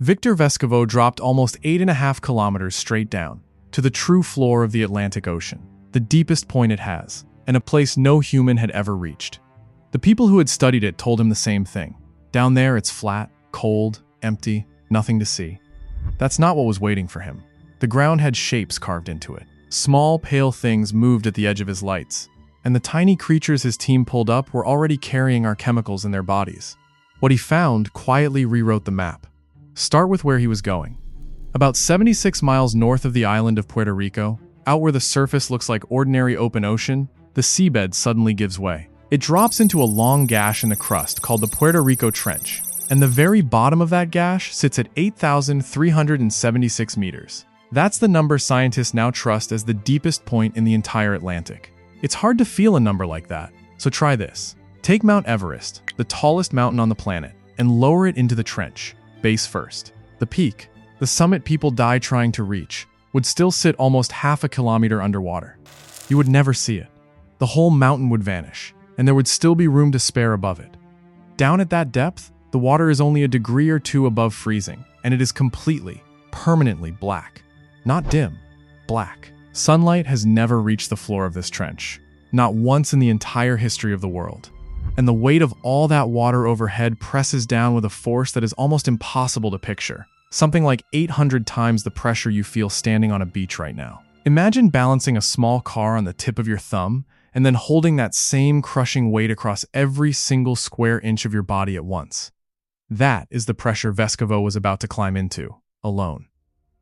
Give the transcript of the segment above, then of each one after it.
Victor Vescovo dropped almost 8.5 kilometers straight down, to the true floor of the Atlantic Ocean, the deepest point it has, and a place no human had ever reached. The people who had studied it told him the same thing. Down there it's flat, cold, empty, nothing to see. That's not what was waiting for him. The ground had shapes carved into it. Small, pale things moved at the edge of his lights, and the tiny creatures his team pulled up were already carrying our chemicals in their bodies. What he found quietly rewrote the map. Start with where he was going. About 76 miles north of the island of Puerto Rico, out where the surface looks like ordinary open ocean, the seabed suddenly gives way. It drops into a long gash in the crust called the Puerto Rico Trench, and the very bottom of that gash sits at 8,376 meters. That's the number scientists now trust as the deepest point in the entire Atlantic. It's hard to feel a number like that, so try this. Take Mount Everest, the tallest mountain on the planet, and lower it into the trench, base first. The peak, the summit people die trying to reach, would still sit almost half a kilometer underwater. You would never see it. The whole mountain would vanish, and there would still be room to spare above it. Down at that depth, the water is only a degree or two above freezing, and it is completely, permanently black. Not dim, black. Sunlight has never reached the floor of this trench, not once in the entire history of the world. And the weight of all that water overhead presses down with a force that is almost impossible to picture. Something like 800 times the pressure you feel standing on a beach right now. Imagine balancing a small car on the tip of your thumb and then holding that same crushing weight across every single square inch of your body at once. That is the pressure Vescovo was about to climb into, alone.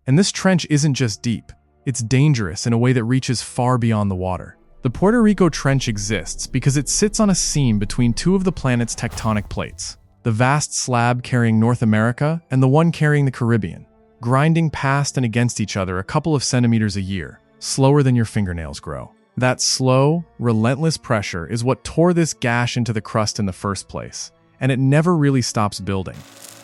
And this trench isn't just deep, it's dangerous in a way that reaches far beyond the water. The Puerto Rico Trench exists because it sits on a seam between two of the planet's tectonic plates, the vast slab carrying North America and the one carrying the Caribbean, grinding past and against each other a couple of centimeters a year, slower than your fingernails grow. That slow, relentless pressure is what tore this gash into the crust in the first place, and it never really stops building.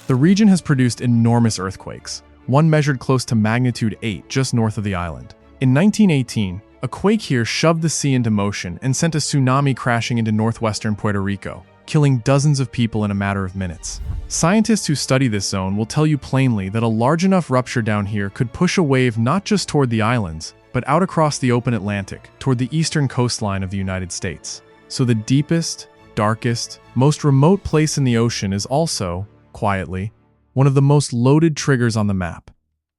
The region has produced enormous earthquakes, one measured close to magnitude 8 just north of the island. In 1918, a quake here shoved the sea into motion and sent a tsunami crashing into northwestern Puerto Rico, killing dozens of people in a matter of minutes. Scientists who study this zone will tell you plainly that a large enough rupture down here could push a wave not just toward the islands, but out across the open Atlantic, toward the eastern coastline of the United States. So the deepest, darkest, most remote place in the ocean is also, quietly, one of the most loaded triggers on the map.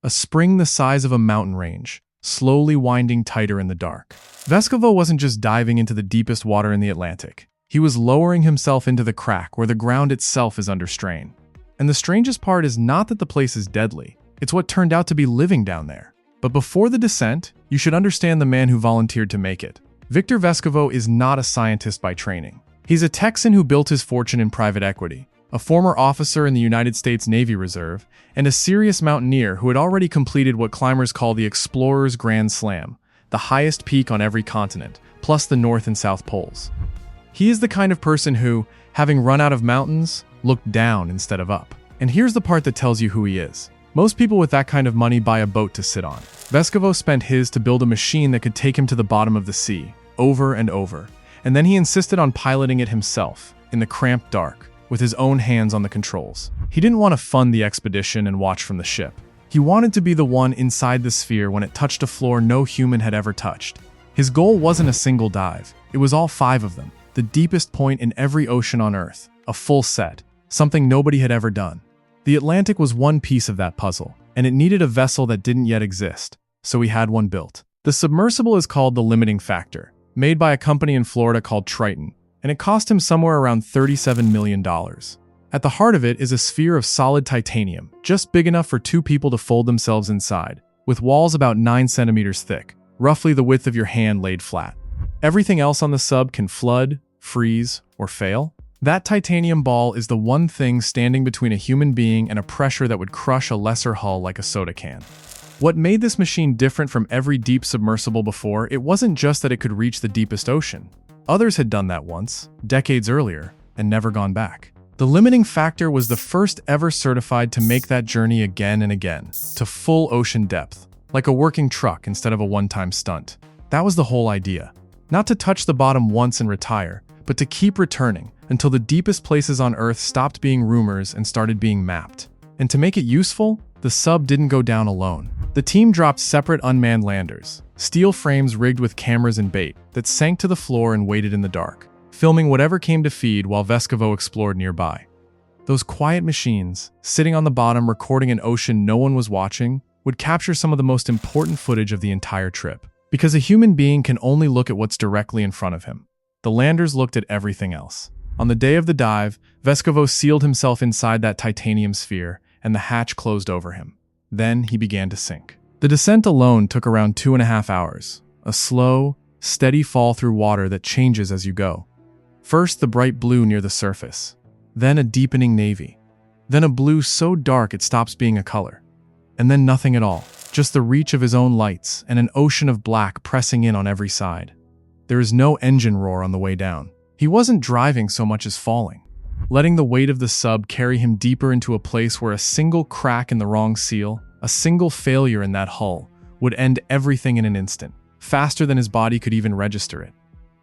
A spring the size of a mountain range, slowly winding tighter in the dark. Vescovo wasn't just diving into the deepest water in the Atlantic. He was lowering himself into the crack where the ground itself is under strain. And the strangest part is not that the place is deadly, it's what turned out to be living down there. But before the descent, you should understand the man who volunteered to make it. Victor Vescovo is not a scientist by training. He's a Texan who built his fortune in private equity, a former officer in the United States Navy Reserve, and a serious mountaineer who had already completed what climbers call the Explorer's Grand Slam, the highest peak on every continent, plus the North and South Poles. He is the kind of person who, having run out of mountains, looked down instead of up. And here's the part that tells you who he is. Most people with that kind of money buy a boat to sit on. Vescovo spent his to build a machine that could take him to the bottom of the sea, over and over, and then he insisted on piloting it himself, in the cramped dark, with his own hands on the controls. He didn't want to fund the expedition and watch from the ship. He wanted to be the one inside the sphere when it touched a floor no human had ever touched. His goal wasn't a single dive, it was all 5 of them, the deepest point in every ocean on Earth, a full set, something nobody had ever done. The Atlantic was one piece of that puzzle, and it needed a vessel that didn't yet exist, so he had one built. The submersible is called the Limiting Factor, made by a company in Florida called Triton, and it cost him somewhere around $37 million. At the heart of it is a sphere of solid titanium, just big enough for 2 people to fold themselves inside, with walls about 9 centimeters thick, roughly the width of your hand laid flat. Everything else on the sub can flood, freeze, or fail. That titanium ball is the one thing standing between a human being and a pressure that would crush a lesser hull like a soda can. What made this machine different from every deep submersible before, it wasn't just that it could reach the deepest ocean. Others had done that once, decades earlier, and never gone back. The Limiting Factor was the first ever certified to make that journey again and again, to full ocean depth, like a working truck instead of a one-time stunt. That was the whole idea. Not to touch the bottom once and retire, but to keep returning until the deepest places on Earth stopped being rumors and started being mapped. And to make it useful, the sub didn't go down alone. The team dropped separate unmanned landers, steel frames rigged with cameras and bait, that sank to the floor and waited in the dark, filming whatever came to feed while Vescovo explored nearby. Those quiet machines, sitting on the bottom recording an ocean no one was watching, would capture some of the most important footage of the entire trip. Because a human being can only look at what's directly in front of him. The landers looked at everything else. On the day of the dive, Vescovo sealed himself inside that titanium sphere, and the hatch closed over him. Then he began to sink. The descent alone took around 2.5 hours, a slow, steady fall through water that changes as you go. First the bright blue near the surface, then a deepening navy, then a blue so dark it stops being a color, and then nothing at all, just the reach of his own lights and an ocean of black pressing in on every side. There is no engine roar on the way down. He wasn't driving so much as falling, letting the weight of the sub carry him deeper into a place where a single crack in the wrong seal, a single failure in that hull, would end everything in an instant, faster than his body could even register it.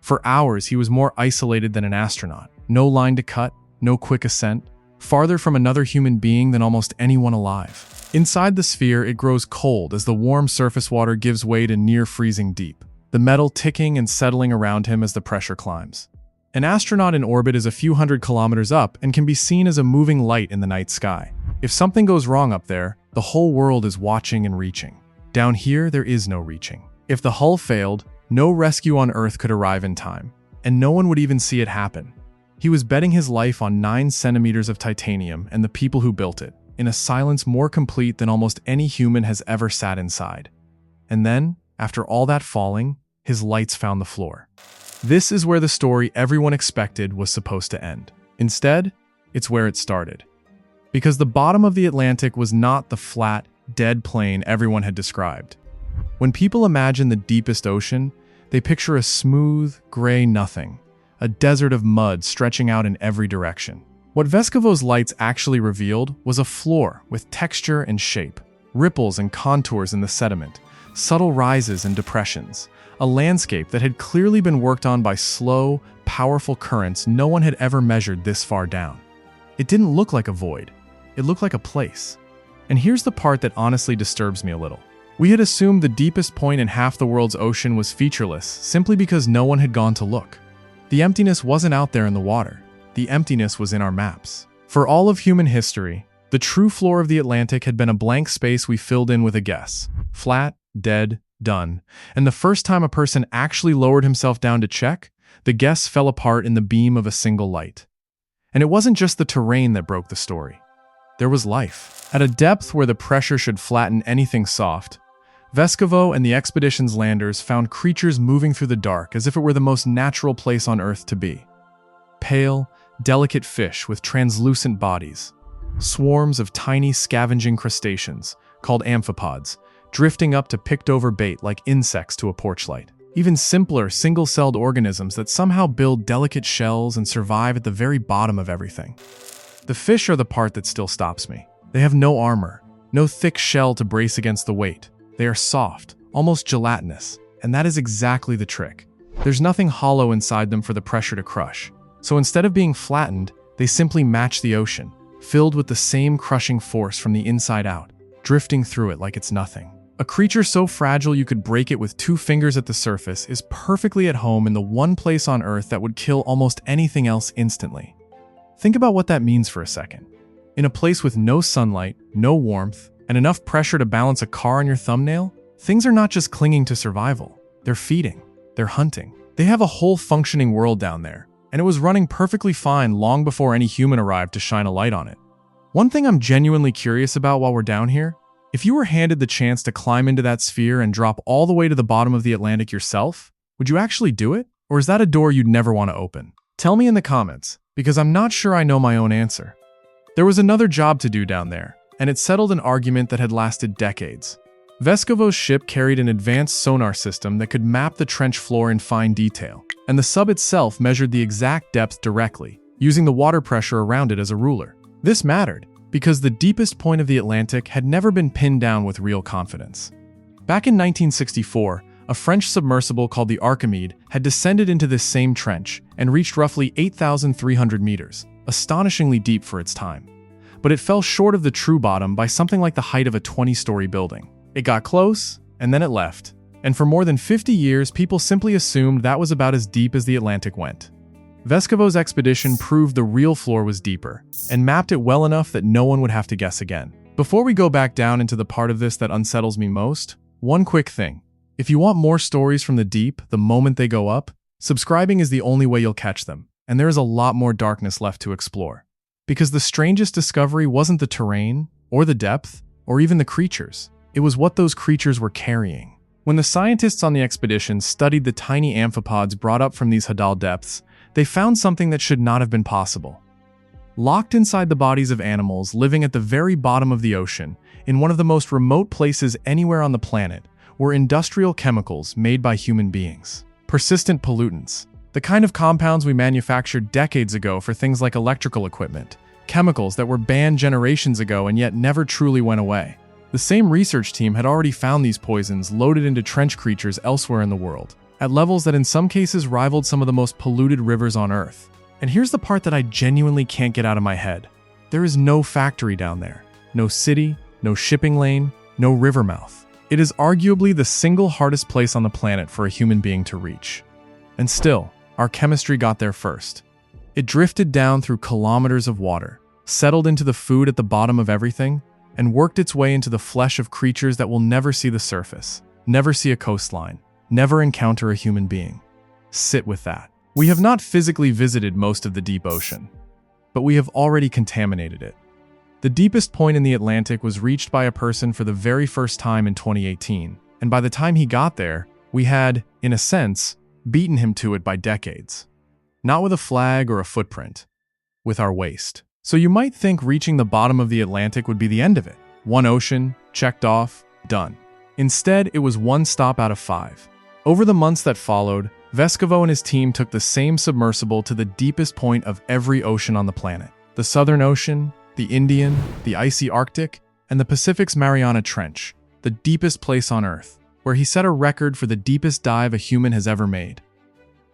For hours, he was more isolated than an astronaut. No line to cut, no quick ascent, farther from another human being than almost anyone alive. Inside the sphere, it grows cold as the warm surface water gives way to near freezing deep, the metal ticking and settling around him as the pressure climbs. An astronaut in orbit is a few hundred kilometers up and can be seen as a moving light in the night sky. If something goes wrong up there, the whole world is watching and reaching. Down here, there is no reaching. If the hull failed, no rescue on Earth could arrive in time, and no one would even see it happen. He was betting his life on 9 centimeters of titanium and the people who built it, in a silence more complete than almost any human has ever sat inside. And then, after all that falling, his lights found the floor. This is where the story everyone expected was supposed to end. Instead, it's where it started. Because the bottom of the Atlantic was not the flat, dead plain everyone had described. When people imagine the deepest ocean, they picture a smooth, gray nothing, a desert of mud stretching out in every direction. What Vescovo's lights actually revealed was a floor with texture and shape, ripples and contours in the sediment, subtle rises and depressions, a landscape that had clearly been worked on by slow, powerful currents no one had ever measured this far down. It didn't look like a void. It looked like a place. And here's the part that honestly disturbs me a little. We had assumed the deepest point in half the world's ocean was featureless simply because no one had gone to look. The emptiness wasn't out there in the water. The emptiness was in our maps. For all of human history, the true floor of the Atlantic had been a blank space we filled in with a guess. Flat, dead, done. And the first time a person actually lowered himself down to check, the guess fell apart in the beam of a single light. And it wasn't just the terrain that broke the story. There was life. At a depth where the pressure should flatten anything soft, Vescovo and the expedition's landers found creatures moving through the dark as if it were the most natural place on Earth to be. Pale, delicate fish with translucent bodies. Swarms of tiny scavenging crustaceans, called amphipods, drifting up to picked-over bait like insects to a porchlight. Even simpler, single-celled organisms that somehow build delicate shells and survive at the very bottom of everything. The fish are the part that still stops me. They have no armor, no thick shell to brace against the weight. They are soft, almost gelatinous, and that is exactly the trick. There's nothing hollow inside them for the pressure to crush. So instead of being flattened, they simply match the ocean, filled with the same crushing force from the inside out, drifting through it like it's nothing. A creature so fragile you could break it with 2 fingers at the surface is perfectly at home in the one place on Earth that would kill almost anything else instantly. Think about what that means for a second. In a place with no sunlight, no warmth, and enough pressure to balance a car on your thumbnail, things are not just clinging to survival. They're feeding. They're hunting. They have a whole functioning world down there, and it was running perfectly fine long before any human arrived to shine a light on it. One thing I'm genuinely curious about while we're down here, if you were handed the chance to climb into that sphere and drop all the way to the bottom of the Atlantic yourself, would you actually do it? Or is that a door you'd never want to open? Tell me in the comments, because I'm not sure I know my own answer. There was another job to do down there, and it settled an argument that had lasted decades. Vescovo's ship carried an advanced sonar system that could map the trench floor in fine detail, and the sub itself measured the exact depth directly, using the water pressure around it as a ruler. This mattered, because the deepest point of the Atlantic had never been pinned down with real confidence. Back in 1964, a French submersible called the Archimede had descended into this same trench and reached roughly 8,300 meters, astonishingly deep for its time. but it fell short of the true bottom by something like the height of a 20-story building. It got close, and then it left. And for more than 50 years, people simply assumed that was about as deep as the Atlantic went. Vescovo's expedition proved the real floor was deeper, and mapped it well enough that no one would have to guess again. Before we go back down into the part of this that unsettles me most, one quick thing. If you want more stories from the deep the moment they go up, subscribing is the only way you'll catch them, and there is a lot more darkness left to explore. Because the strangest discovery wasn't the terrain, or the depth, or even the creatures. It was what those creatures were carrying. When the scientists on the expedition studied the tiny amphipods brought up from these Hadal depths, they found something that should not have been possible. Locked inside the bodies of animals living at the very bottom of the ocean, in one of the most remote places anywhere on the planet, were industrial chemicals made by human beings. Persistent pollutants. The kind of compounds we manufactured decades ago for things like electrical equipment. Chemicals that were banned generations ago and yet never truly went away. The same research team had already found these poisons loaded into trench creatures elsewhere in the world, at levels that in some cases rivaled some of the most polluted rivers on Earth. And here's the part that I genuinely can't get out of my head. There is no factory down there. No city, no shipping lane, no river mouth. It is arguably the single hardest place on the planet for a human being to reach. And still, our chemistry got there first. It drifted down through kilometers of water, settled into the food at the bottom of everything, and worked its way into the flesh of creatures that will never see the surface, never see a coastline, never encounter a human being. Sit with that. We have not physically visited most of the deep ocean, but we have already contaminated it. The deepest point in the Atlantic was reached by a person for the very first time in 2018, and by the time he got there, we had, in a sense, beaten him to it by decades. Not with a flag or a footprint, with our waste. So you might think reaching the bottom of the Atlantic would be the end of it. One ocean, checked off, done. Instead, it was one stop out of 5. Over the months that followed, Vescovo and his team took the same submersible to the deepest point of every ocean on the planet. The Southern Ocean, the Indian, the icy Arctic, and the Pacific's Mariana Trench, the deepest place on Earth, where he set a record for the deepest dive a human has ever made.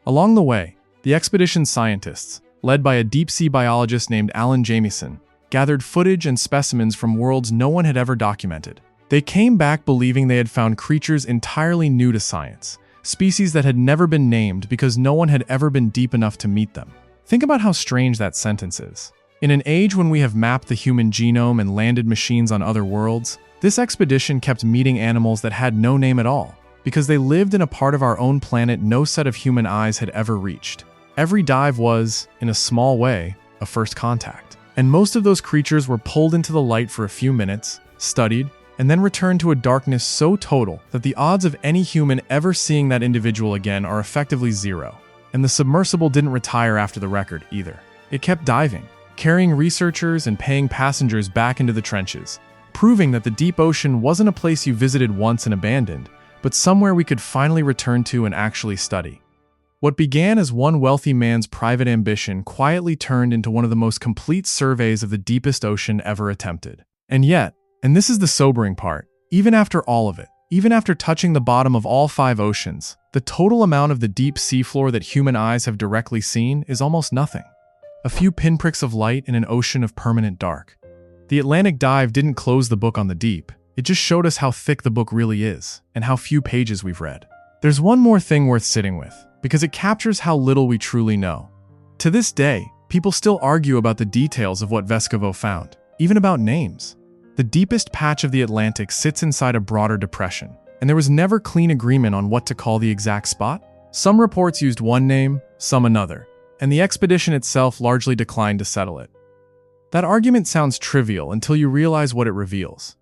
Along the way, the expedition's scientists, led by a deep-sea biologist named Alan Jamieson, gathered footage and specimens from worlds no one had ever documented. They came back believing they had found creatures entirely new to science, species that had never been named because no one had ever been deep enough to meet them. Think about how strange that sentence is. In an age when we have mapped the human genome and landed machines on other worlds, this expedition kept meeting animals that had no name at all, because they lived in a part of our own planet no set of human eyes had ever reached. Every dive was, in a small way, a first contact. And most of those creatures were pulled into the light for a few minutes, studied, and then returned to a darkness so total that the odds of any human ever seeing that individual again are effectively 0. And the submersible didn't retire after the record either. It kept diving, carrying researchers and paying passengers back into the trenches, proving that the deep ocean wasn't a place you visited once and abandoned, but somewhere we could finally return to and actually study. What began as one wealthy man's private ambition quietly turned into one of the most complete surveys of the deepest ocean ever attempted. And yet, and this is the sobering part, even after all of it, even after touching the bottom of all 5 oceans, the total amount of the deep seafloor that human eyes have directly seen is almost nothing. A few pinpricks of light in an ocean of permanent dark. The Atlantic dive didn't close the book on the deep, it just showed us how thick the book really is, and how few pages we've read. There's one more thing worth sitting with, because it captures how little we truly know. To this day, people still argue about the details of what Vescovo found, even about names. The deepest patch of the Atlantic sits inside a broader depression, and there was never clean agreement on what to call the exact spot. Some reports used one name, some another, and the expedition itself largely declined to settle it. That argument sounds trivial until you realize what it reveals.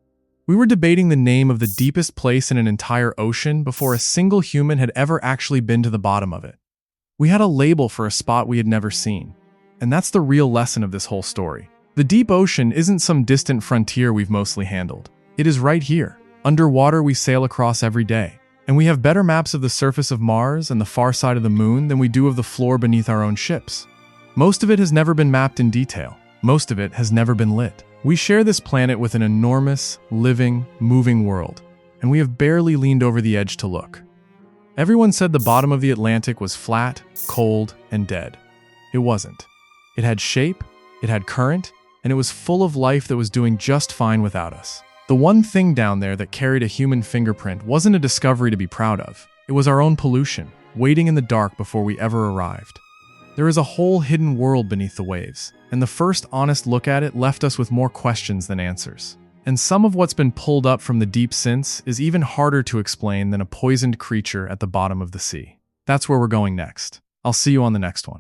We were debating the name of the deepest place in an entire ocean before a single human had ever actually been to the bottom of it. We had a label for a spot we had never seen. And that's the real lesson of this whole story. The deep ocean isn't some distant frontier we've mostly handled. It is right here. Underwater we sail across every day. And we have better maps of the surface of Mars and the far side of the moon than we do of the floor beneath our own ships. Most of it has never been mapped in detail. Most of it has never been lit. We share this planet with an enormous, living, moving world, and we have barely leaned over the edge to look. Everyone said the bottom of the Atlantic was flat, cold, and dead. It wasn't. It had shape, it had current, and it was full of life that was doing just fine without us. The one thing down there that carried a human fingerprint wasn't a discovery to be proud of. It was our own pollution, waiting in the dark before we ever arrived. There is a whole hidden world beneath the waves, and the first honest look at it left us with more questions than answers. And some of what's been pulled up from the deep since is even harder to explain than a poisoned creature at the bottom of the sea. That's where we're going next. I'll see you on the next one.